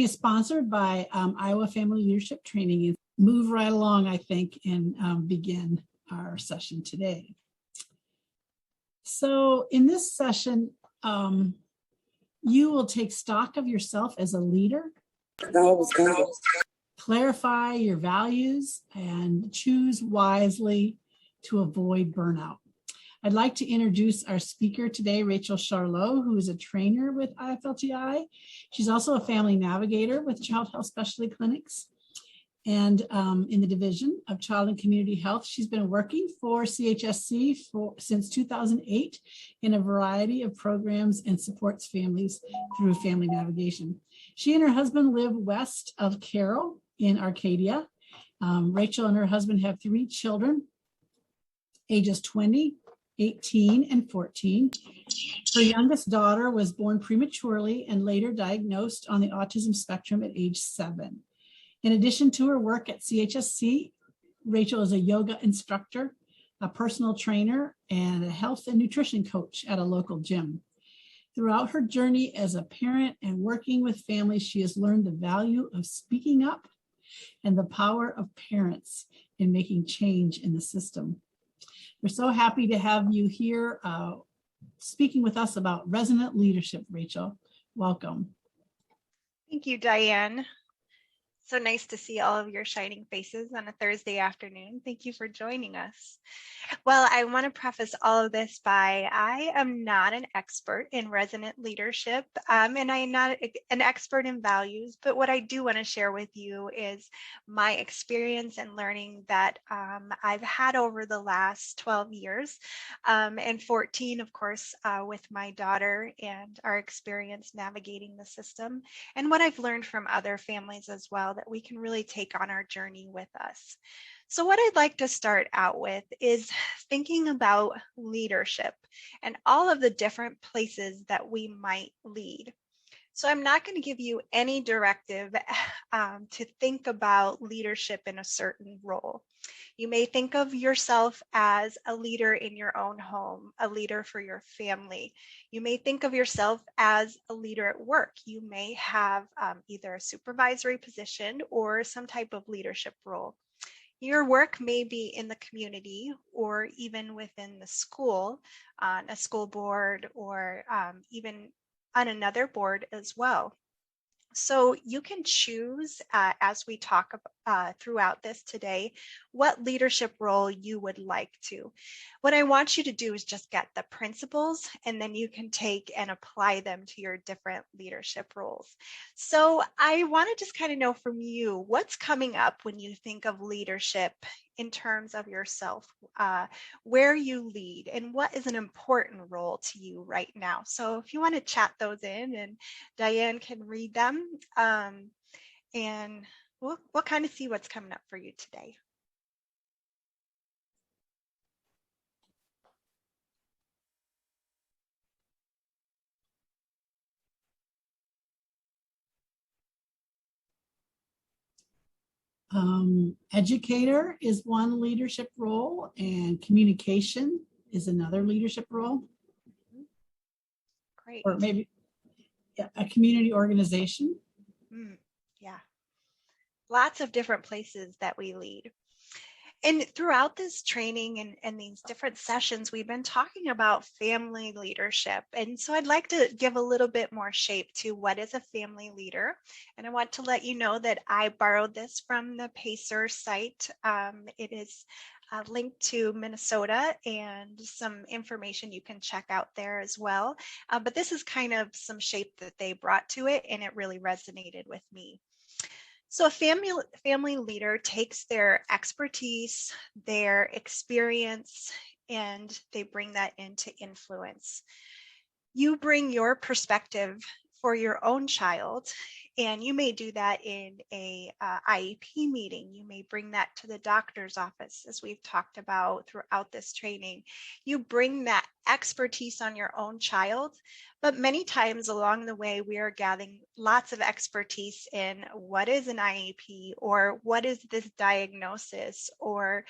is sponsored by Iowa Family Leadership Training. And move right along, I think, and begin our session today. So in this session, you will take stock of yourself as a leader, clarify your values, and choose wisely to avoid burnout. I'd like to introduce our speaker today, Rachel Charlot, who is a trainer with IFLTI. She's also a family navigator with Child Health Specialty Clinics and in the Division of Child and Community Health. She's been working for CHSC since 2008 in a variety of programs and supports families through family navigation. She and her husband live west of Carroll in Arcadia. Rachel and her husband have 3 children, ages 20, 18, and 14. Her youngest daughter was born prematurely and later diagnosed on the autism spectrum at age 7. In addition to her work at CHSC, Rachel is a yoga instructor, a personal trainer, and a health and nutrition coach at a local gym. Throughout her journey as a parent and working with families, she has learned the value of speaking up and the power of parents in making change in the system. We're so happy to have you here speaking with us about resonant leadership, Rachel. Welcome. Thank you, Diane. So nice to see all of your shining faces on a Thursday afternoon. Thank you for joining us. Well, I want to preface all of this by I am not an expert in resonant leadership, and I am not an expert in values, but what I do want to share with you is my experience and learning that I've had over the last 12 years and 14, of course, with my daughter and our experience navigating the system, and what I've learned from other families as well that we can really take on our journey with us. So what I'd like to start out with is thinking about leadership and all of the different places that we might lead. So I'm not going to give you any directive to think about leadership in a certain role. You may think of yourself as a leader in your own home, a leader for your family. You may think of yourself as a leader at work. You may have either a supervisory position or some type of leadership role. Your work may be in the community or even within the school, on a school board, or even on another board as well. So you can choose, as we talk throughout this today, what leadership role you would like to. What I want you to do is just get the principles, and then you can take and apply them to your different leadership roles. So I want to just kind of know from you, what's coming up when you think of leadership in terms of yourself, where you lead, and what is an important role to you right now. So if you want to chat those in, and Diane can read them, and we'll kind of see what's coming up for you today. Educator is one leadership role, and communication is another leadership role. Great. Or maybe a community organization. Yeah. Lots of different places that we lead. And throughout this training and these different sessions, we've been talking about family leadership. And so I'd like to give a little bit more shape to what is a family leader. And I want to let you know that I borrowed this from the PACER site. It is linked to Minnesota and some information you can check out there as well. But this is kind of some shape that they brought to it, and it really resonated with me. So a family leader takes their expertise, their experience, and they bring that into influence. You bring your perspective for your own child, and you may do that in a IEP meeting. You may bring that to the doctor's office, as we've talked about throughout this training. You bring that expertise on your own child, but many times along the way, we are gathering lots of expertise in what is an IEP, or what is this diagnosis, or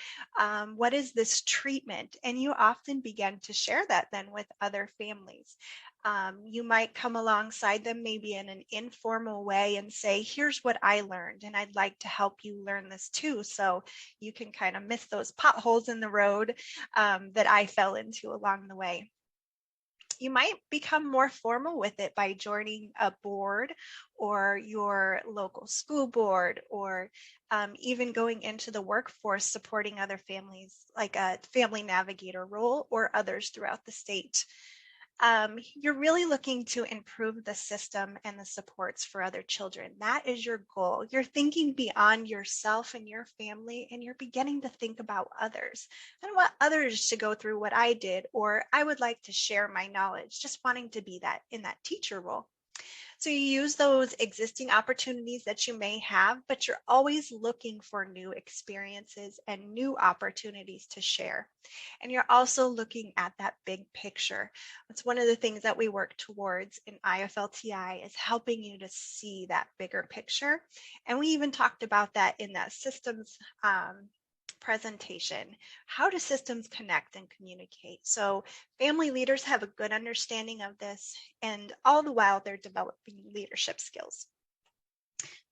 what is this treatment, and you often begin to share that then with other families. You might come alongside them maybe in an informal way way and say, here's what I learned, and I'd like to help you learn this too, so you can kind of miss those potholes in the road that I fell into along the way. You might become more formal with it by joining a board or your local school board, or even going into the workforce supporting other families, like a family navigator role or others throughout the state. You're really looking to improve the system and the supports for other children. That is your goal. You're thinking beyond yourself and your family, and you're beginning to think about others. I don't want others to go through what I did, or I would like to share my knowledge, just wanting to be that in that teacher role. So you use those existing opportunities that you may have, but you're always looking for new experiences and new opportunities to share. And you're also looking at that big picture. It's one of the things that we work towards in IFLTI, is helping you to see that bigger picture. And we even talked about that in that systems presentation. How do systems connect and communicate? So family leaders have a good understanding of this, and all the while they're developing leadership skills.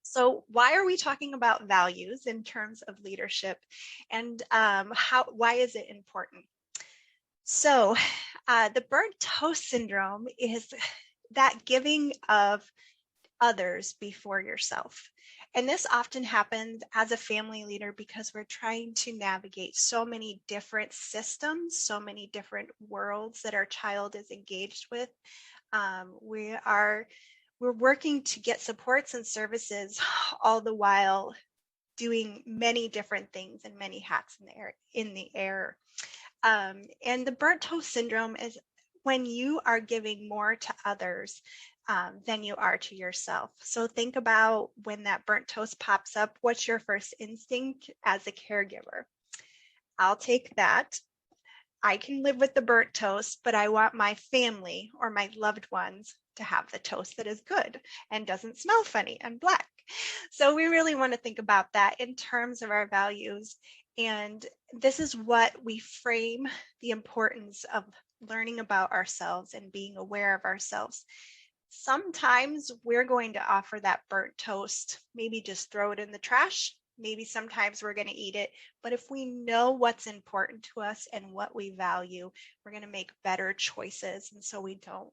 So why are we talking about values in terms of leadership, and why is it important? So the burnt toast syndrome is that giving of others before yourself. And this often happens as a family leader because we're trying to navigate so many different systems, so many different worlds that our child is engaged with. We're working to get supports and services, all the while doing many different things and many hats in the air. And the burnt toast syndrome is when you are giving more to others than you are to yourself. So think about when that burnt toast pops up, what's your first instinct as a caregiver? I'll take that. I can live with the burnt toast, but I want my family or my loved ones to have the toast that is good and doesn't smell funny and black. So we really want to think about that in terms of our values. And this is what we frame the importance of learning about ourselves and being aware of ourselves. Sometimes we're going to offer that burnt toast, maybe just throw it in the trash. Maybe sometimes we're going to eat it. But if we know what's important to us and what we value, we're going to make better choices. And so we don't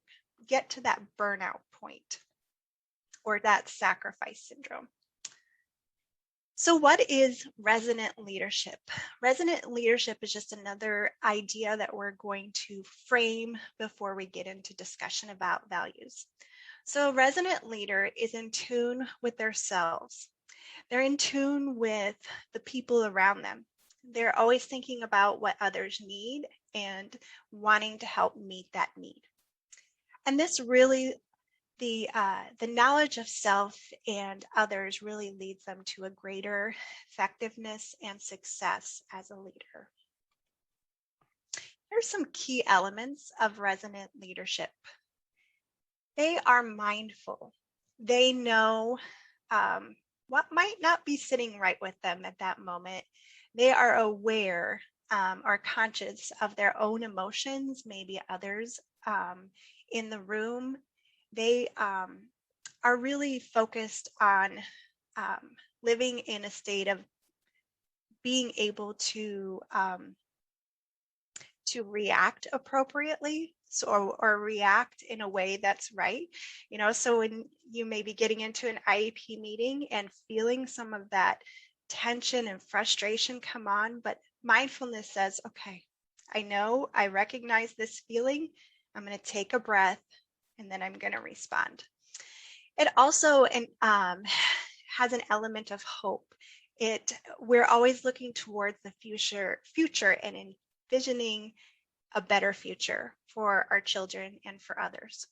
get to that burnout point or that sacrifice syndrome. So what is resonant leadership? Resonant leadership is just another idea that we're going to frame before we get into discussion about values. So a resonant leader is in tune with themselves. They're in tune with the people around them. They're always thinking about what others need and wanting to help meet that need. And this really, the knowledge of self and others really leads them to a greater effectiveness and success as a leader. Here's some key elements of resonant leadership. They are mindful. They know what might not be sitting right with them at that moment. They are aware or conscious of their own emotions, maybe others in the room. They are really focused on living in a state of being able to react appropriately, or react in a way that's right. So when you may be getting into an IEP meeting and feeling some of that tension and frustration come on, but mindfulness says, okay, I recognize this feeling. I'm going to take a breath and then I'm going to respond. It also has an element of hope. We're always looking towards the future and envisioning a better future for our children and for others.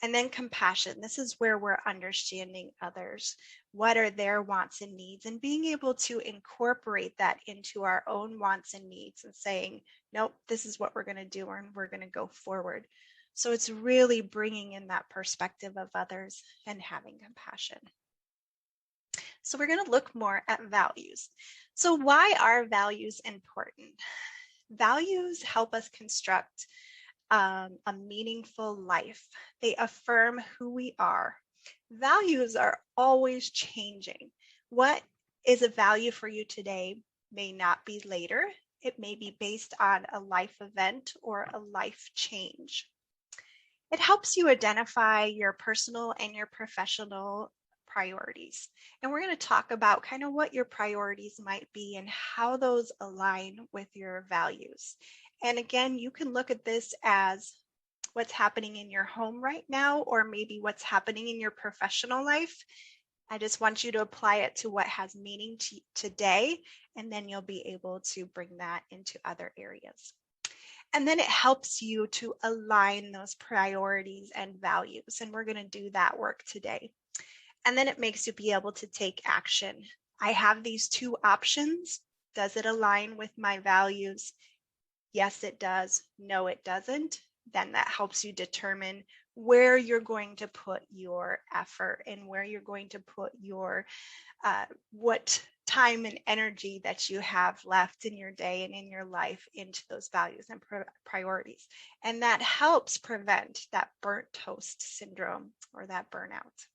And then compassion. This is where we're understanding others. What are their wants and needs, and being able to incorporate that into our own wants and needs and saying, nope, this is what we're going to do, and we're going to go forward. So it's really bringing in that perspective of others and having compassion. So we're going to look more at values. So why are values important? Values help us construct a meaningful life. They affirm who we are. Values are always changing. What is a value for you today may not be later. It may be based on a life event or a life change. It helps you identify your personal and your professional priorities. And we're going to talk about kind of what your priorities might be and how those align with your values. And again, you can look at this as what's happening in your home right now, or maybe what's happening in your professional life. I just want you to apply it to what has meaning to today, and then you'll be able to bring that into other areas. And then it helps you to align those priorities and values. And we're going to do that work today. And then it makes you be able to take action. I have these two options. Does it align with my values? Yes, it does. No, it doesn't. Then that helps you determine where you're going to put your effort and where you're going to put your what time and energy that you have left in your day and in your life into those values and priorities. And that helps prevent that burnt toast syndrome or that burnout.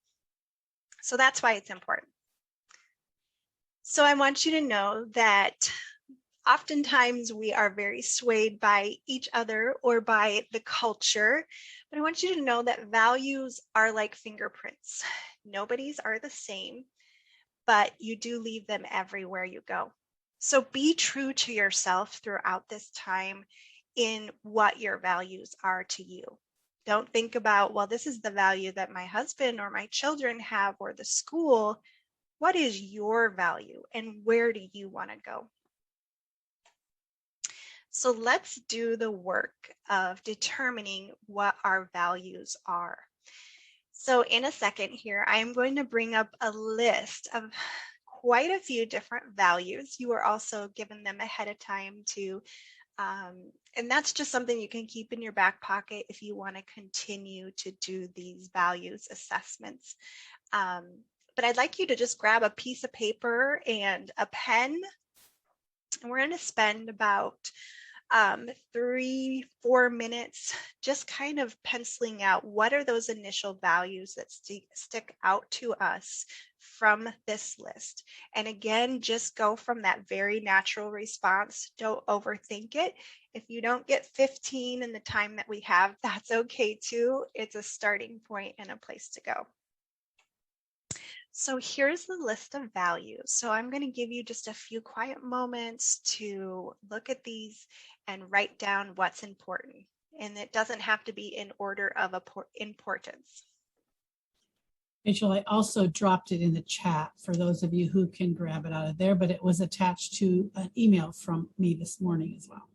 So that's why it's important. So I want you to know that oftentimes we are very swayed by each other or by the culture, but I want you to know that values are like fingerprints. Nobody's are the same, but you do leave them everywhere you go. So be true to yourself throughout this time in what your values are to you. Don't think about, well, this is the value that my husband or my children have or the school. What is your value and where do you want to go? So let's do the work of determining what our values are. So in a second here, I'm going to bring up a list of quite a few different values. You are also given them ahead of time to, and that's just something you can keep in your back pocket if you want to continue to do these values assessments. But I'd like you to just grab a piece of paper and a pen, and we're going to spend about 3-4 minutes just kind of penciling out what are those initial values that stick out to us from this list. And again, just go from that very natural response. Don't overthink it. If you don't get 15 in the time that we have, that's okay too. It's a starting point and a place to go. So here's the list of values. So I'm going to give you just a few quiet moments to look at these and write down what's important. And it doesn't have to be in order of importance. Rachel, I also dropped it in the chat for those of you who can grab it out of there, but it was attached to an email from me this morning as well.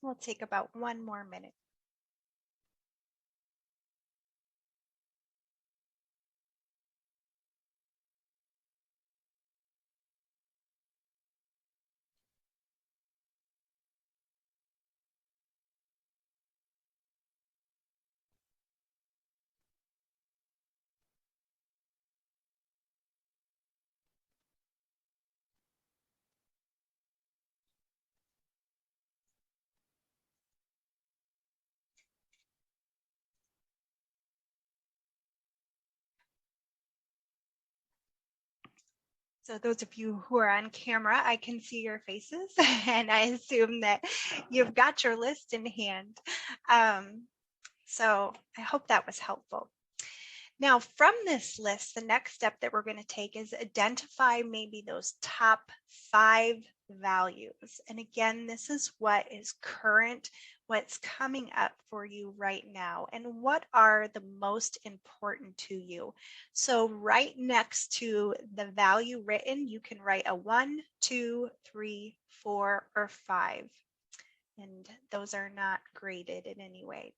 We'll take about 1 more minute. So those of you who are on camera, I can see your faces, and I assume that you've got your list in hand. So I hope that was helpful. Now, from this list, the next step that we're going to take is identify maybe those top 5 values. And again, this is what is current, what's coming up for you right now, and what are the most important to you. So right next to the value written, you can write a 1, 2, 3, 4, or 5. And those are not graded in any way.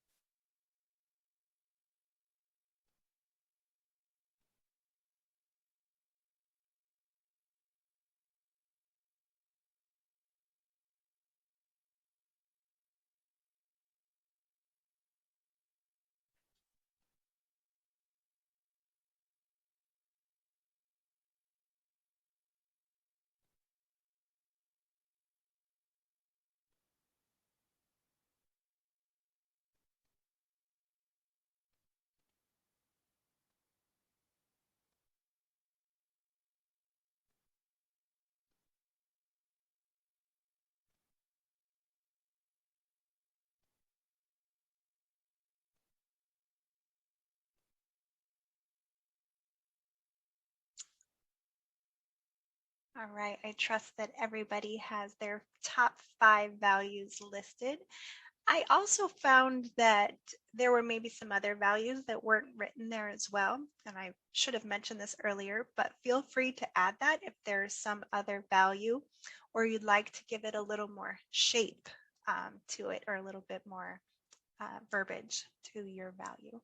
All right, I trust that everybody has their top 5 values listed. I also found that there were maybe some other values that weren't written there as well. And I should have mentioned this earlier, but feel free to add that if there's some other value or you'd like to give it a little more shape to it, or a little bit more verbiage to your value.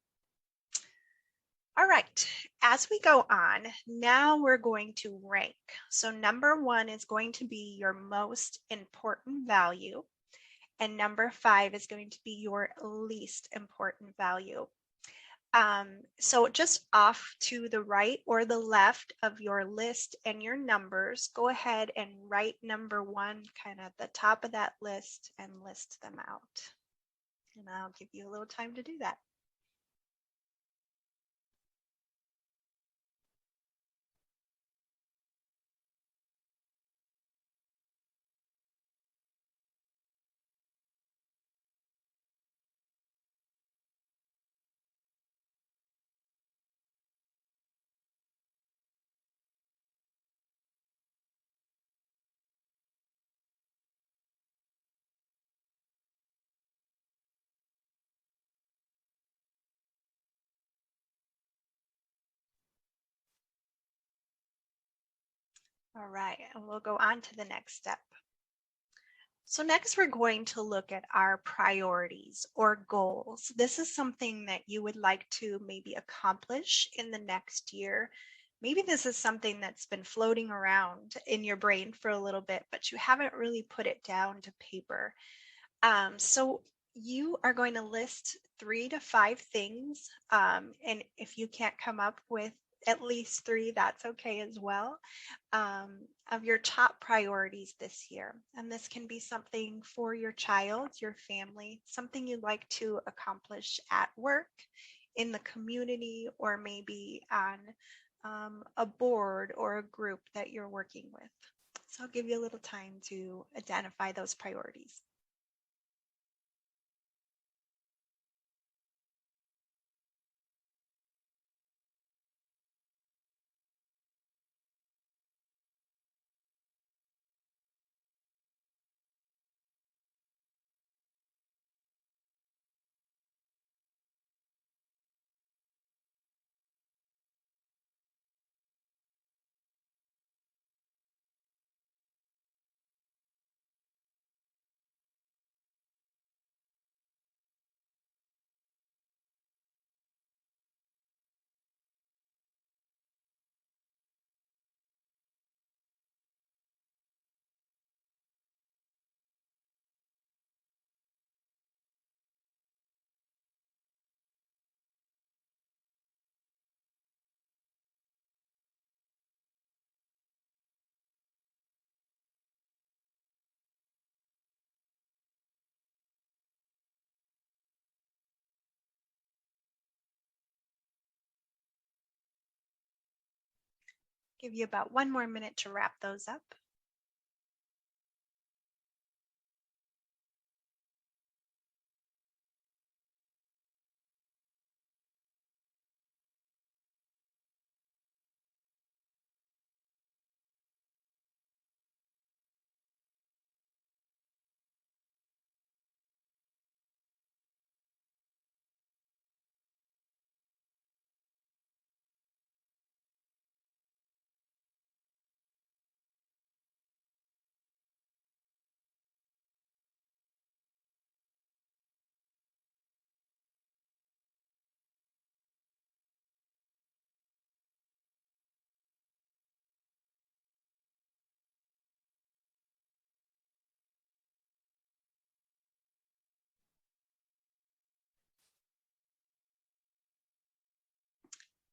All right, as we go on, now we're going to rank. So number 1 is going to be your most important value, and number 5 is going to be your least important value. So just off to the right or the left of your list and your numbers, go ahead and write number 1 kind of at the top of that list and list them out. And I'll give you a little time to do that. All right, and we'll go on to the next step. So next we're going to look at our priorities or goals. This is something that you would like to maybe accomplish in the next year. Maybe this is something that's been floating around in your brain for a little bit, but you haven't really put it down to paper. So you are going to list 3 to 5 things. And if you can't come up with at least 3, that's okay as well, of your top priorities this year. And this can be something for your child, your family, something you'd like to accomplish at work, in the community, or maybe on a board or a group that you're working with. So I'll give you a little time to identify those priorities. Give you about 1 more minute to wrap those up.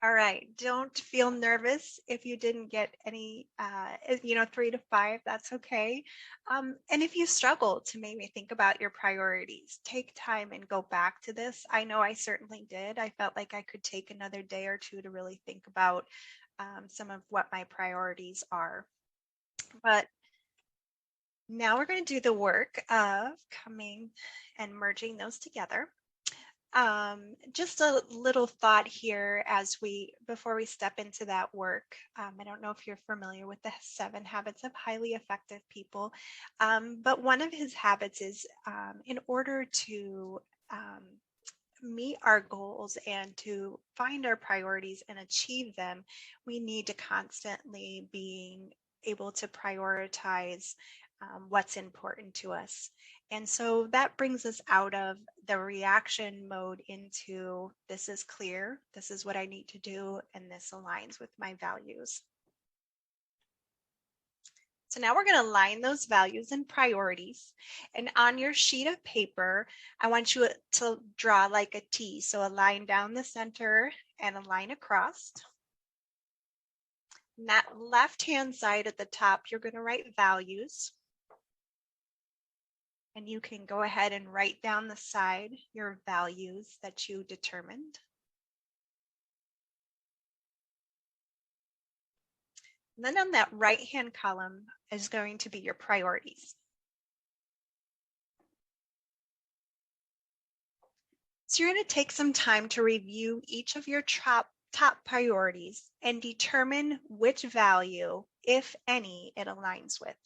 All right, don't feel nervous if you didn't get any, 3 to 5, that's okay. And if you struggle to maybe think about your priorities, take time and go back to this. I know I certainly did. I felt like I could take another day or two to really think about some of what my priorities are. But now we're going to do the work of coming and merging those together. Just a little thought here before we step into that work. I don't know if you're familiar with the 7 habits of highly effective people, but one of his habits is in order to meet our goals and to find our priorities and achieve them, we need to constantly being able to prioritize what's important to us. And so that brings us out of the reaction mode into this is clear, this is what I need to do, and this aligns with my values. So now we're going to align those values and priorities. And on your sheet of paper, I want you to draw like a T. So a line down the center and a line across. And that left-hand side at the top, you're going to write values. And you can go ahead and write down the side your values that you determined. And then on that right-hand column is going to be your priorities. So you're going to take some time to review each of your top priorities and determine which value, if any, it aligns with.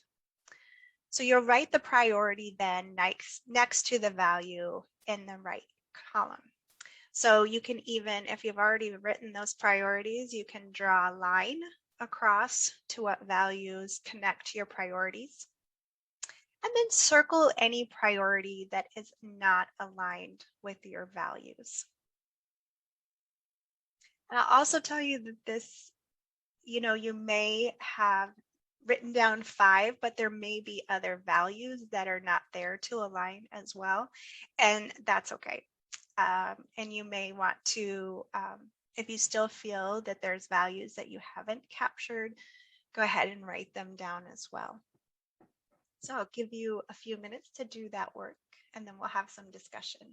So you'll write the priority then next to the value in the right column. So you can even, if you've already written those priorities, you can draw a line across to what values connect to your priorities. And then circle any priority that is not aligned with your values. And I'll also tell you that this, you may have written down 5, but there may be other values that are not there to align as well. And that's okay. And you may want to, if you still feel that there's values that you haven't captured, go ahead and write them down as well. So I'll give you a few minutes to do that work, and then we'll have some discussion.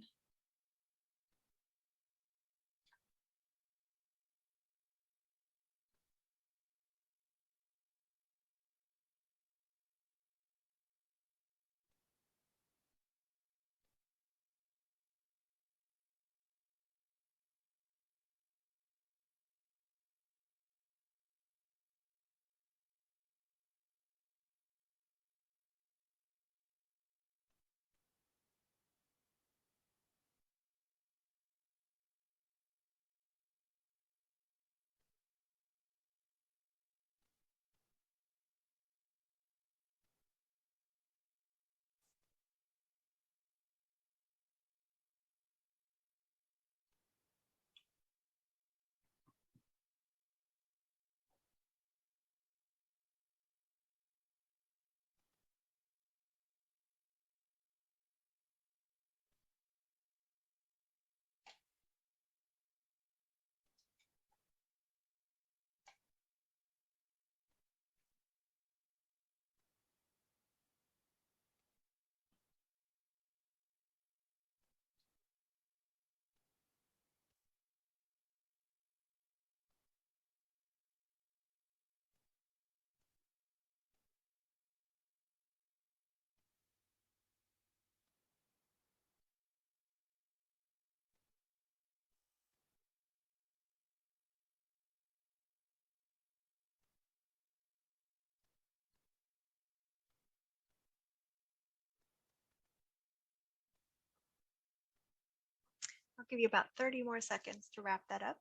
give you about 30 more seconds to wrap that up.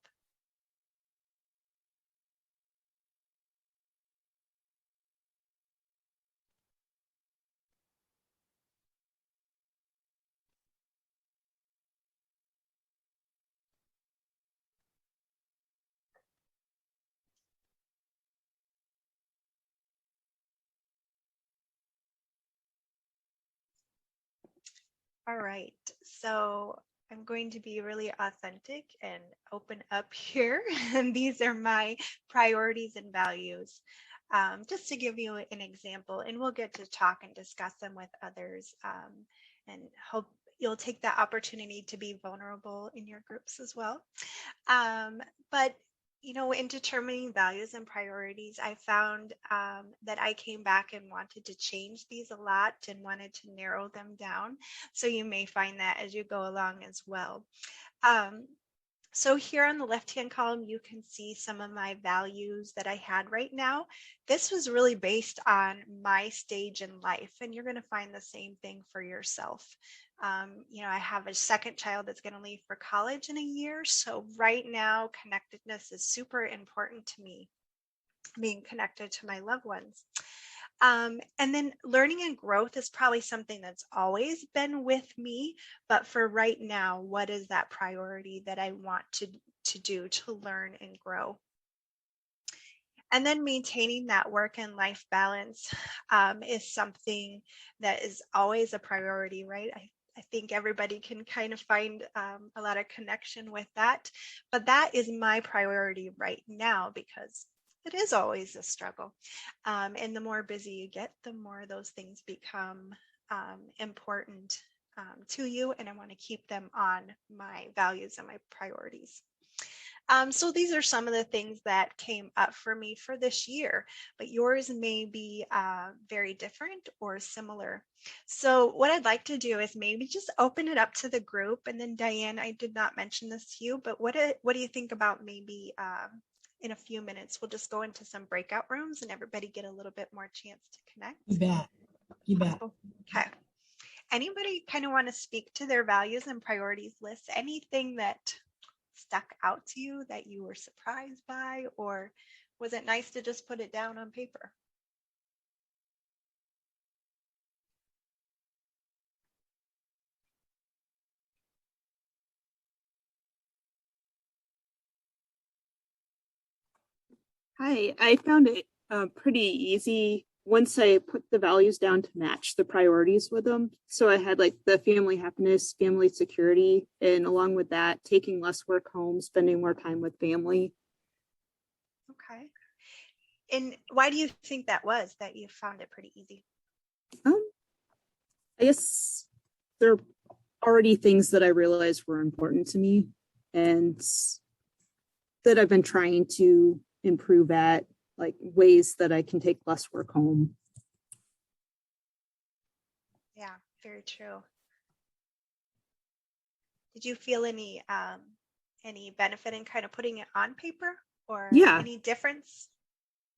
All right, so I'm going to be really authentic and open up here. And these are my priorities and values. Just to give you an example, and we'll get to talk and discuss them with others, and hope you'll take that opportunity to be vulnerable in your groups as well. But in determining values and priorities, I found that I came back and wanted to change these a lot and wanted to narrow them down. So you may find that as you go along as well. So here on the left-hand column, you can see some of my values that I had right now. This was really based on my stage in life, and you're going to find the same thing for yourself. I have a second child that's going to leave for college in a year. So right now, connectedness is super important to me, being connected to my loved ones. And then learning and growth is probably something that's always been with me, but for right now, what is that priority that I want to do to learn and grow? And then maintaining that work and life balance is something that is always a priority, right? I think everybody can kind of find a lot of connection with that, but that is my priority right now because it is always a struggle. And the more busy you get, the more those things become important to you. And I want to keep them on my values and my priorities. So these are some of the things that came up for me for this year, but yours may be very different or similar. So what I'd like to do is maybe just open it up to the group. And then Diane, I did not mention this to you, but what do you think about maybe in a few minutes, we'll just go into some breakout rooms and everybody get a little bit more chance to connect? You bet. You bet. Okay. Anybody kind of want to speak to their values and priorities list? Anything that stuck out to you that you were surprised by, or was it nice to just put it down on paper? Hi, I found it pretty easy once I put the values down to match the priorities with them. So I had like the family happiness, family security, and along with that, taking less work home, spending more time with family. Okay. And why do you think that was, that you found it pretty easy? I guess there are already things that I realized were important to me and that I've been trying to improve at, like ways that I can take less work home. Yeah, very true. Did you feel any benefit in kind of putting it on paper, or any difference?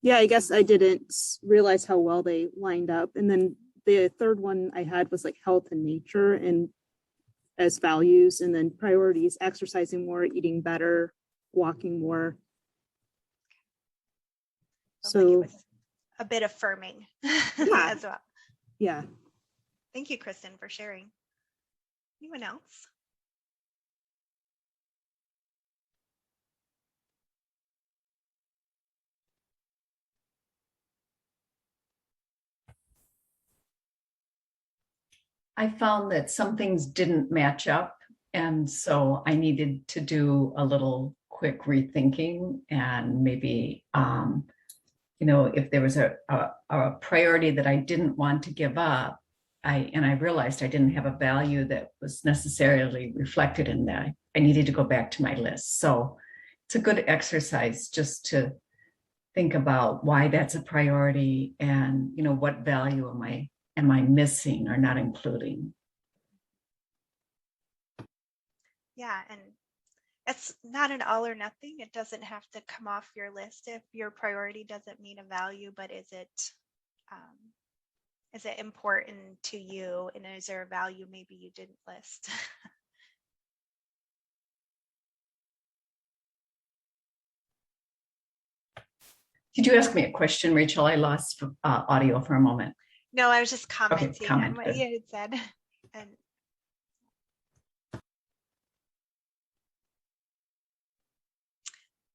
Yeah, I guess I didn't realize how well they lined up. And then the third one I had was like health and nature and as values, and then priorities, exercising more, eating better, walking more. So like it was a bit affirming as well. Yeah. Thank you, Kristen, for sharing. Anyone else? I found that some things didn't match up. And so I needed to do a little quick rethinking and maybe, if there was a priority that I didn't want to give up, I realized I didn't have a value that was necessarily reflected in that. I needed to go back to my list. So it's a good exercise just to think about why that's a priority and, what value am I missing or not including? Yeah, and it's not an all or nothing. It doesn't have to come off your list if your priority doesn't meet a value, but is it important to you? And is there a value maybe you didn't list? Did you ask me a question, Rachel? I lost audio for a moment. No, I was just commenting comment, on what good. you had said. And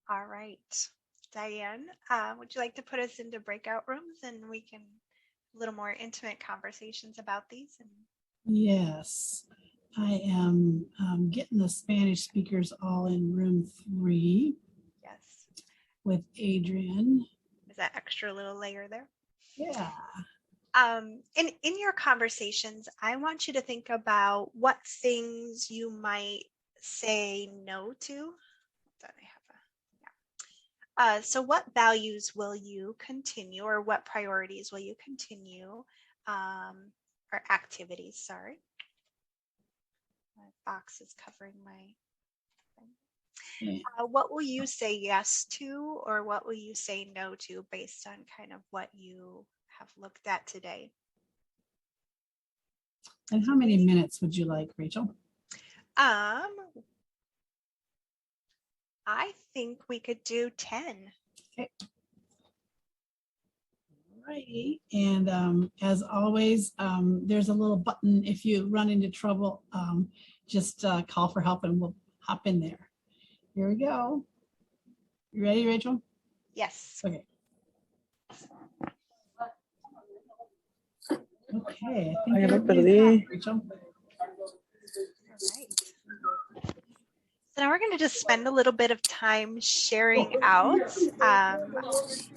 all right, Diane, would you like to put us into breakout rooms and we can a little more intimate conversations about these? Yes, I am getting the Spanish speakers all in room 3. Yes. With Adrian. Is that extra little layer there? Yeah. In your conversations, I want you to think about what things you might say no to. So what values will you continue, or what priorities will you continue, or activities, sorry. My box is covering my thing. What will you say yes to, or what will you say no to based on kind of what you have looked at today? And how many minutes would you like, Rachel? I think we could do 10. Okay. All righty. And as always, there's a little button. If you run into trouble, just call for help and we'll hop in there. Here we go. You ready, Rachel? Yes. Okay. Okay, I think everybody's on, Rachel. All right. So now we're going to just spend a little bit of time sharing out,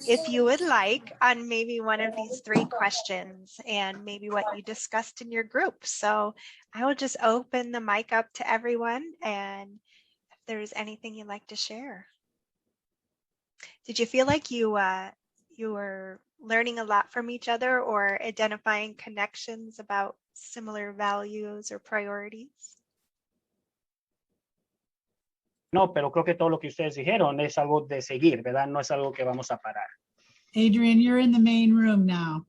if you would like, on maybe one of these 3 questions and maybe what you discussed in your group. So I will just open the mic up to everyone, and if there's anything you'd like to share. Did you feel like you were learning a lot from each other, or identifying connections about similar values or priorities? No, pero creo que todo lo que ustedes dijeron es algo de seguir, ¿verdad? No es algo que vamos a parar. Adrian, you're in the main room now.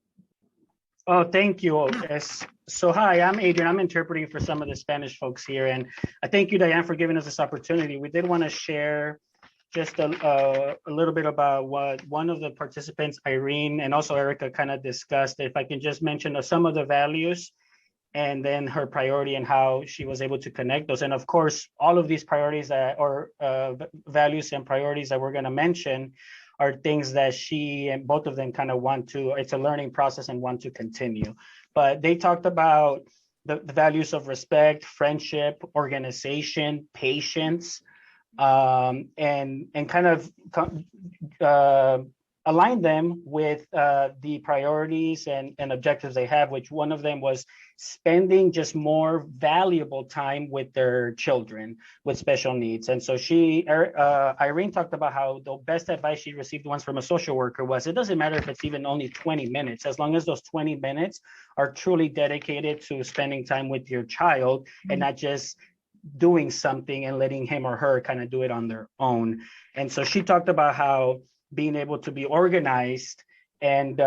Oh, thank you. Yes. So hi, I'm Adrian. I'm interpreting for some of the Spanish folks here. And I thank you, Diane, for giving us this opportunity. We did want to share just a little bit about what one of the participants, Irene, and also Erica kind of discussed. If I can just mention some of the values and then her priority and how she was able to connect those. And of course, all of these priorities or values and priorities that we're going to mention are things that she and both of them kind of want to, it's a learning process and want to continue. But they talked about the values of respect, friendship, organization, patience, and kind of align them with the priorities and objectives they have, which one of them was spending just more valuable time with their children with special needs. And so Irene talked about how the best advice she received once from a social worker was, it doesn't matter if it's even only 20 minutes, as long as those 20 minutes are truly dedicated to spending time with your child and not just doing something and letting him or her kind of do it on their own. And so she talked about how being able to be organized and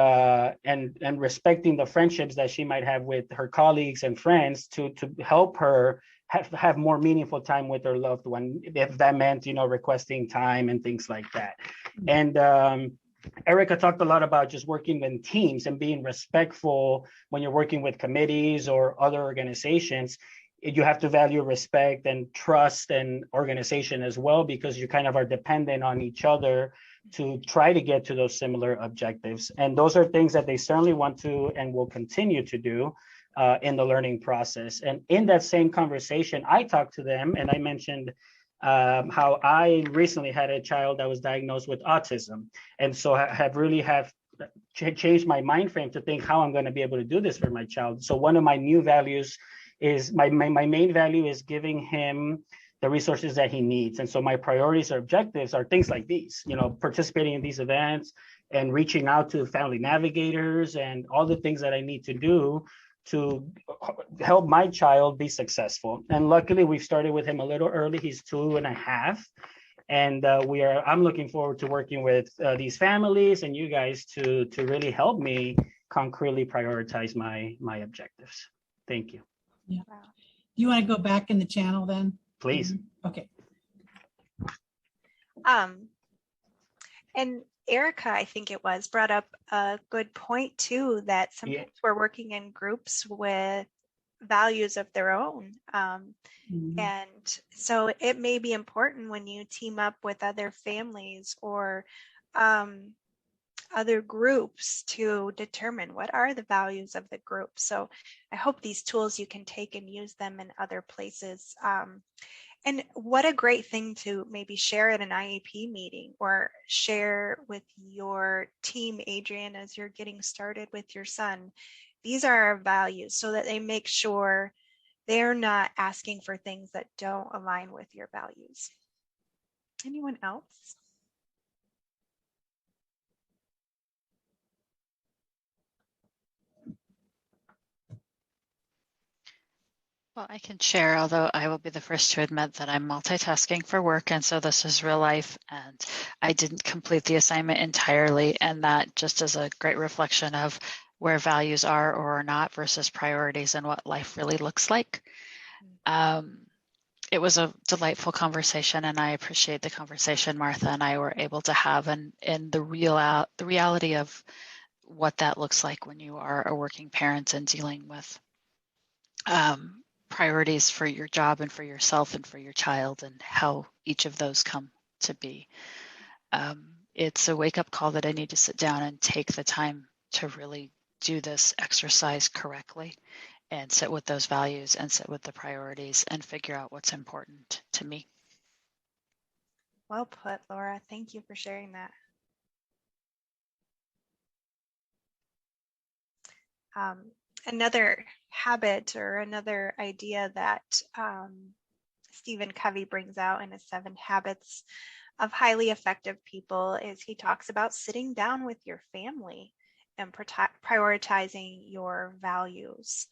respecting the friendships that she might have with her colleagues and friends to help her have more meaningful time with her loved one, if that meant, requesting time and things like that. And Erica talked a lot about just working in teams and being respectful when you're working with committees or other organizations. You have to value respect and trust and organization as well, because you kind of are dependent on each other to try to get to those similar objectives. And those are things that they certainly want to and will continue to do in the learning process. And in that same conversation, I talked to them and I mentioned how I recently had a child that was diagnosed with autism. And so I have really changed my mind frame to think how I'm going to be able to do this for my child. So one of my new values is my main value is giving him the resources that he needs. And so my priorities or objectives are things like these, participating in these events and reaching out to family navigators and all the things that I need to do to help my child be successful. And luckily we've started with him a little early. He's 2.5. And I'm looking forward to working with these families and you guys to really help me concretely prioritize my objectives. Thank you. Yeah. You want to go back in the channel then? Please. Okay. And Erica, I think it was, brought up a good point too, that sometimes we're working in groups with values of their own. And so it may be important when you team up with other families or other groups to determine what are the values of the group. So I hope these tools, you can take and use them in other places. And what a great thing to maybe share at an IEP meeting or share with your team, Adrian, as you're getting started with your son. These are our values, so that they make sure they're not asking for things that don't align with your values. Anyone else? Well, I can share, although I will be the first to admit that I'm multitasking for work, and so this is real life, and I didn't complete the assignment entirely, and that just is a great reflection of where values are or are not versus priorities and what life really looks like. It was a delightful conversation, and I appreciate the conversation Martha and I were able to have, and the reality of what that looks like when you are a working parent and dealing with priorities for your job and for yourself and for your child, and how each of those come to be. It's a wake-up call that I need to sit down and take the time to really do this exercise correctly and sit with those values and sit with the priorities and figure out what's important to me. Well put, Laura. Thank you for sharing that. Another habit or another idea that Stephen Covey brings out in his 7 Habits of Highly Effective People is he talks about sitting down with your family and prioritizing your values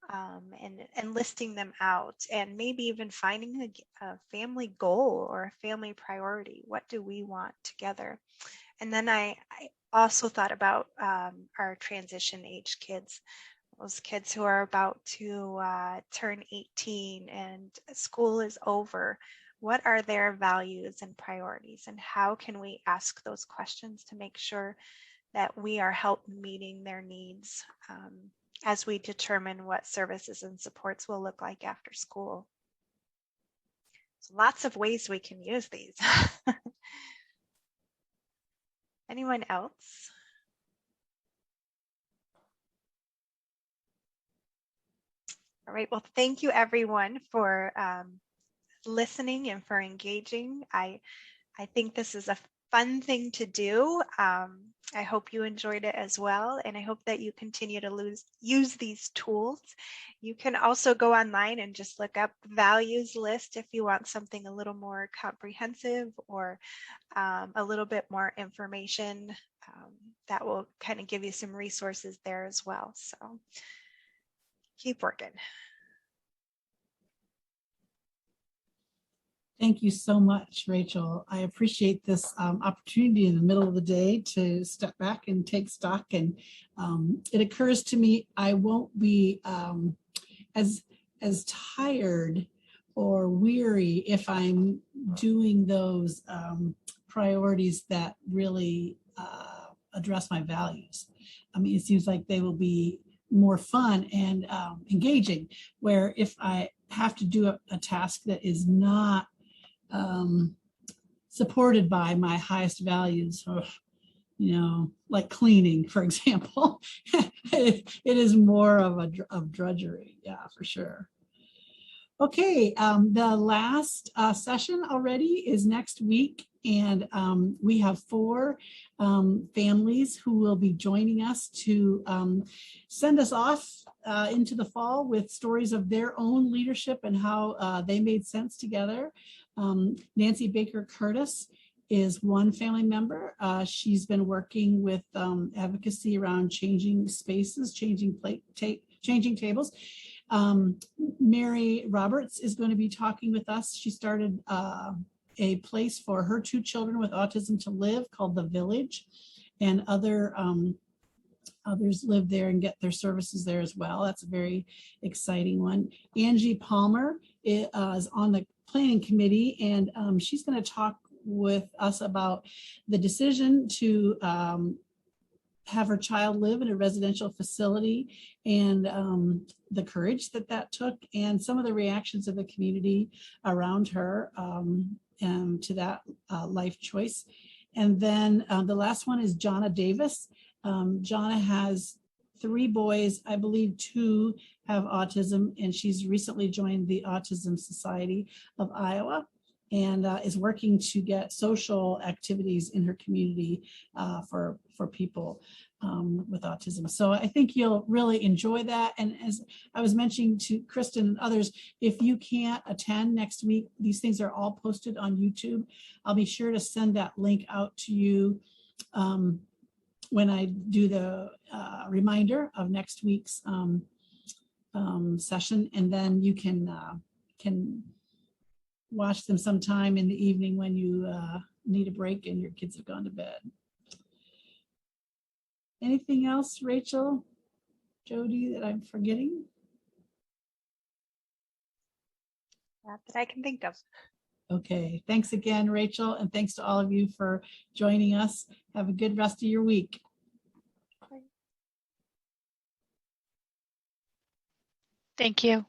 and listing them out, and maybe even finding a family goal or a family priority. What do we want together? And then I also thought about our transition age kids, those kids who are about to turn 18 and school is over. What are their values and priorities, and how can we ask those questions to make sure that we are helping meeting their needs as we determine what services and supports will look like after school? So lots of ways we can use these. Anyone else? All right, well, thank you everyone for listening and for engaging. I think this is a fun thing to do. I hope you enjoyed it as well, and I hope that you continue to use these tools. You can also go online and just look up values list if you want something a little more comprehensive or a little bit more information. That will kind of give you some resources there as well. So keep working. Thank you so much, Rachel. I appreciate this opportunity in the middle of the day to step back and take stock. And it occurs to me I won't be as tired or weary if I'm doing those priorities that really address my values. I mean, it seems like they will be more fun and engaging, where if I have to do a task that is not supported by my highest values, or, like cleaning, for example, it is more of drudgery. Yeah, for sure. Okay, the last session already is next week, and we have 4 families who will be joining us to send us off into the fall with stories of their own leadership and how they made sense together. Nancy Baker Curtis is one family member. She's been working with advocacy around changing spaces, changing tables. Mary Roberts is going to be talking with us. She started a place for her 2 children with autism to live called The Village, and others live there and get their services there as well. That's a very exciting one. Angie Palmer is on the planning committee, and she's going to talk with us about the decision to have her child live in a residential facility, and the courage that took, and some of the reactions of the community around her and to that life choice. And then the last one is Jonna Davis. Jonna has 3 boys, I believe 2 have autism, and she's recently joined the Autism Society of Iowa, and is working to get social activities in her community for people with autism. So I think you'll really enjoy that. And as I was mentioning to Kristen and others, if you can't attend next week, these things are all posted on YouTube. I'll be sure to send that link out to you when I do the reminder of next week's session, and then you can watch them sometime in the evening when you need a break and your kids have gone to bed. Anything else, Rachel, Jody, that I'm forgetting? Not that I can think of. Okay, thanks again, Rachel, and thanks to all of you for joining us. Have a good rest of your week. Thank you.